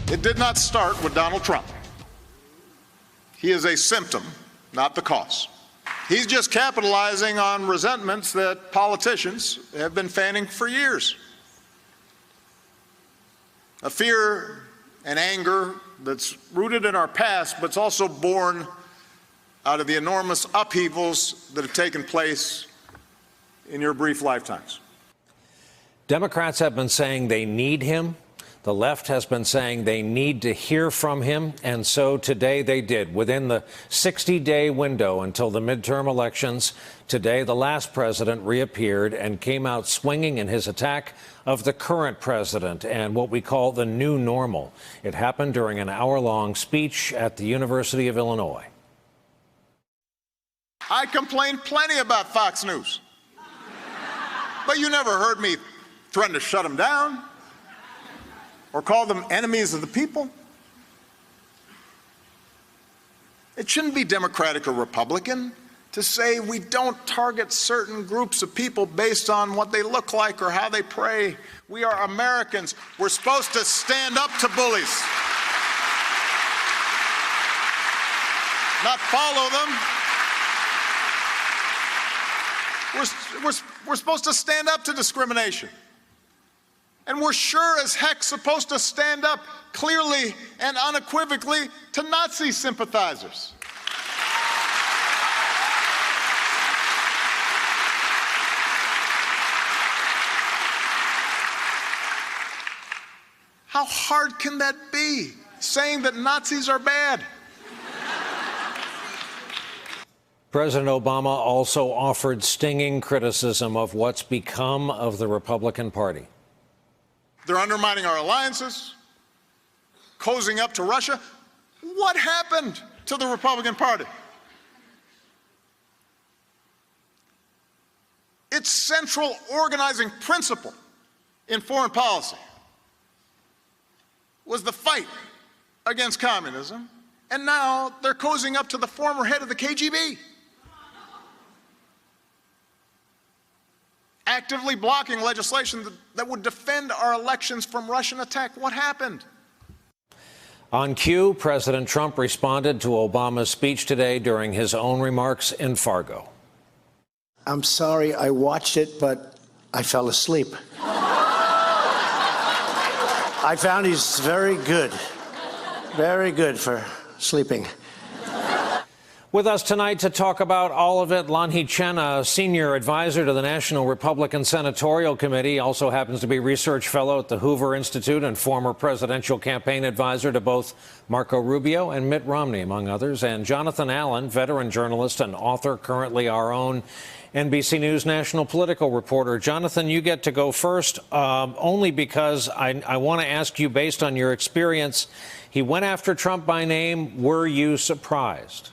It did not start with Donald Trump. He is a symptom, not the cause. He's just capitalizing on resentments that politicians have been fanning for years. A fear and anger that's rooted in our past, but it's also born out of the enormous upheavals that have taken place in your brief lifetimes. Democrats have been saying they need him. The left has been saying they need to hear from him, and so today they did. Within the 60-day window until the midterm elections, today the last president reappeared and came out swinging in his attack of the current president and what we call the new normal. It happened during an hour-long speech at the University of Illinois. I complained plenty about Fox News, but you never heard me threaten to shut them down or call them enemies of the people. It shouldn't be Democratic or Republican to say we don't target certain groups of people based on what they look like or how they pray. We are Americans. We're supposed to stand up to bullies, not follow them. We're supposed to stand up to discrimination. And we're sure as heck supposed to stand up clearly and unequivocally to Nazi sympathizers. How hard can that be, saying that Nazis are bad? President Obama also offered stinging criticism of what's become of the Republican Party. They're undermining our alliances, cozying up to Russia. What happened to the Republican Party? Its central organizing principle in foreign policy was the fight against communism, and now they're cozying up to the former head of the KGB. Actively blocking legislation that would defend our elections from Russian attack. What happened? On cue, President Trump responded to Obama's speech today during his own remarks in Fargo. I'm sorry I watched it, but I fell asleep. I found he's very good for sleeping. With us tonight to talk about all of it, Lanhee Chen, a senior advisor to the National Republican Senatorial Committee, also happens to be research fellow at the Hoover Institute and former presidential campaign advisor to both Marco Rubio and Mitt Romney, among others. And Jonathan Allen, veteran journalist and author, currently our own NBC News national political reporter. Jonathan, you get to go first, only because I want to ask you, based on your experience, he went after Trump by name. Were you surprised?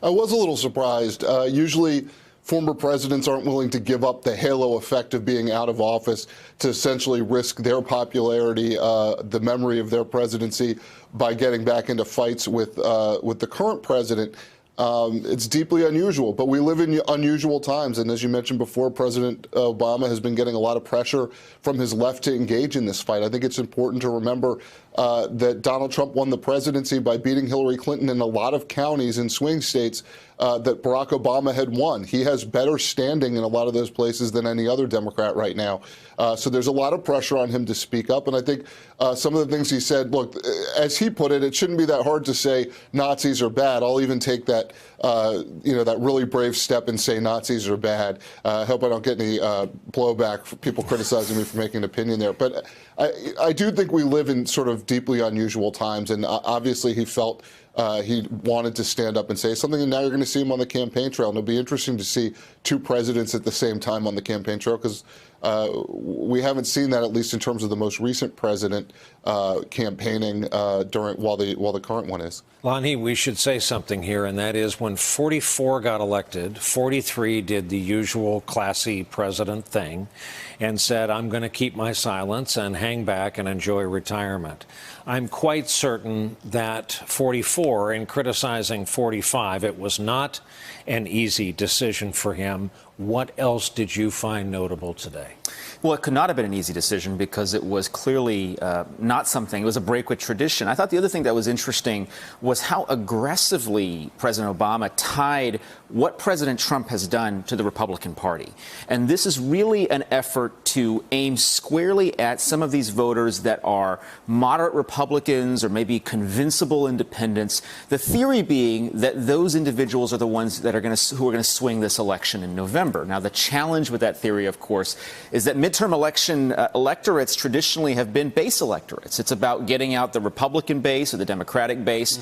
I was a little surprised. Usually, former presidents aren't willing to give up the halo effect of being out of office to essentially risk their popularity, the memory of their presidency, by getting back into fights with the current president. It's deeply unusual, but we live in unusual times. And as you mentioned before, President Obama has been getting a lot of pressure from his left to engage in this fight. I think it's important to remember that Donald Trump won the presidency by beating Hillary Clinton in a lot of counties and swing states that Barack Obama had won. He has better standing in a lot of those places than any other Democrat right now. So there's a lot of pressure on him to speak up. And I think some of the things he said, look, as he put it, it shouldn't be that hard to say Nazis are bad. I'll even take that, that really brave step and say Nazis are bad. I hope I don't get any blowback for people criticizing me for making an opinion there. But I do think we live in sort of deeply unusual times. And obviously he felt he wanted to stand up and say something, and now you're going to see him on the campaign trail. And it'll be interesting to see two presidents at the same time on the campaign trail, because we haven't seen that, at least in terms of the most recent president campaigning while the current one is. Lanhee, we should say something here, and that is when 44 got elected, 43 did the usual classy president thing and said, I'm going to keep my silence and hang back and enjoy retirement. I'm quite certain that 44, in criticizing 45, it was not an easy decision for him. What else did you find notable today? Well, it could not have been an easy decision because it was clearly not something. It was a break with tradition. I thought the other thing that was interesting was how aggressively President Obama tied what President Trump has done to the Republican Party. And this is really an effort to aim squarely at some of these voters that are moderate Republicans or maybe convincible independents. The theory being that those individuals are the ones that are who are going to swing this election in November. Now, the challenge with that theory, of course, is that midterm election electorates traditionally have been base electorates. It's about getting out the Republican base or the Democratic base.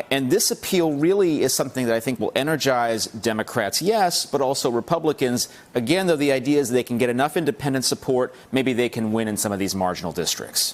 And this appeal really is something that I think will energize Democrats, yes, but also Republicans. Again, though, the idea is they can get enough independent support, maybe they can win in some of these marginal districts.